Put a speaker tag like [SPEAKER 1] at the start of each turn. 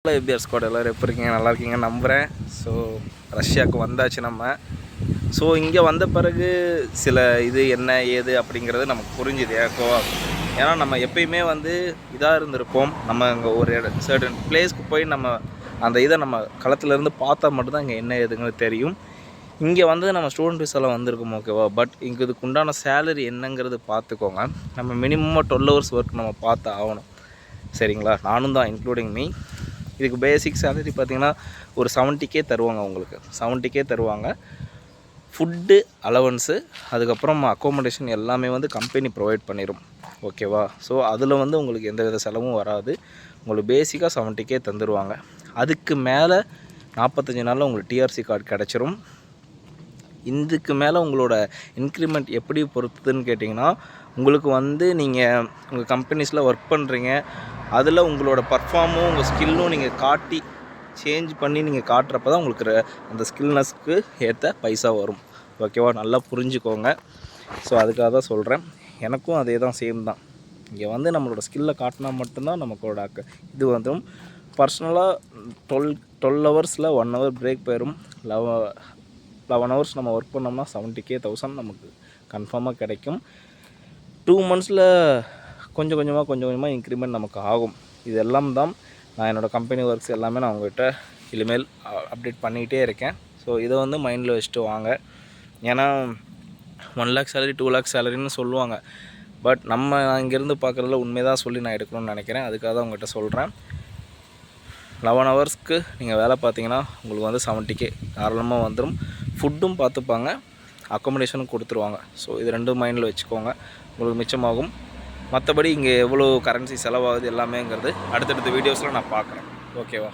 [SPEAKER 1] Hello எபிஆர் squad எல்லோரும் எப்படி இருக்கீங்க? நல்லா இருக்கீங்க நம்புகிறேன். ஸோ ரஷ்யாவுக்கு வந்தாச்சு நம்ம. ஸோ இங்கே வந்த பிறகு சில இது என்ன ஏது அப்படிங்கிறது நமக்கு புரிஞ்சுது ஏன்னா நம்ம எப்பயுமே இதாக இருந்திருப்போம். நம்ம இங்கே ஒரு சர்டன் பிளேஸ்க்கு போய் நம்ம அந்த இதை நம்ம களத்துலேருந்து பார்த்தா மட்டும்தான் இங்கே என்ன ஏதுங்கிறது தெரியும். இங்கே நம்ம ஸ்டூடெண்ட் விசாவில் வந்திருக்கோம், ஓகேவா? பட் இங்கே இதுக்கு உண்டான சேலரி என்னங்கிறது பார்த்துக்கோங்க. நம்ம மினிமமாக 12 hours ஒர்க் நம்ம பார்த்து ஆகணும், சரிங்களா? நானும் தான், இன்க்ளூடிங் மீ. இதுக்கு பேசிக் சேலரி பார்த்திங்கன்னா ஒரு 70K தருவாங்க. உங்களுக்கு 70K தருவாங்க. ஃபுட்டு அலவன்ஸு, அதுக்கப்புறம் அக்கோமடேஷன் எல்லாமே கம்பெனி ப்ரொவைட் பண்ணிடும், ஓகேவா? ஸோ அதில் உங்களுக்கு எந்த வித செலவும் வராது. உங்களுக்கு பேசிக்காக 70K தந்துடுவாங்க. அதுக்கு மேலே 45 நாளில் உங்களுக்கு டிஆர்சி கார்டு கிடச்சிரும். இதுக்கு மேலே உங்களோட இன்க்ரிமெண்ட் எப்படி பொறுத்துதுன்னு கேட்டிங்கன்னா, உங்களுக்கு நீங்கள் உங்கள் கம்பெனிஸில் ஒர்க் பண்ணுறீங்க, அதில் உங்களோட பர்ஃபார்மும் உங்கள் ஸ்கில்லும் நீங்கள் காட்டி சேஞ்ச் பண்ணி நீங்கள் காட்டுறப்ப தான் உங்களுக்கு அந்த ஸ்கில்னஸ்க்கு ஏற்ற பைசா வரும், ஓகேவா? நல்லா புரிஞ்சுக்கோங்க. ஸோ அதுக்காக தான் சொல்கிறேன். எனக்கும் அதே தான், சேம் தான். இங்கே நம்மளோட ஸ்கில்லை காட்டினா மட்டும்தான் நமக்கோட இது பர்சனலாக 12 ஹவர்ஸில் 1 hour பிரேக் போயிடும். 11 hours நம்ம ஒர்க் பண்ணோம்னா 70,000 நமக்கு கன்ஃபார்மாக கிடைக்கும். 2 months கொஞ்சம் கொஞ்சமாக இன்க்ரிமெண்ட் நமக்கு ஆகும். இது எல்லாம் தான் நான் என்னோடய கம்பெனி ஒர்க்ஸ் எல்லாமே நான் உங்கள்கிட்ட இனிமேல் அப்டேட் பண்ணிகிட்டே இருக்கேன். ஸோ இதை மைண்டில் வச்சுட்டு வாங்க. ஏன்னா 1 lakh சேலரி 2 lakh சேலரின்னு சொல்லுவாங்க. பட் நம்ம இங்கேருந்து பார்க்குறதுல உண்மையாக சொல்லி நான் எடுக்கணும்னு நினைக்கிறேன். அதுக்காக தான் உங்கள்கிட்ட சொல்கிறேன். 11 hours நீங்கள் வேலை பார்த்தீங்கன்னா உங்களுக்கு 70K தாராளமாக வந்துடும். ஃபுட்டும் பார்த்துப்பாங்க, அக்கோமடேஷனும் கொடுத்துருவாங்க. ஸோ இது ரெண்டும் மைண்டில் வச்சுக்கோங்க, உங்களுக்கு மிச்சமாகும். மற்றபடி இங்கே எவ்வளோ கரன்சி செலவாகுது எல்லாமேங்கிறது அடுத்தடுத்த வீடியோஸில் நான் பார்க்குறேன், ஓகேவா?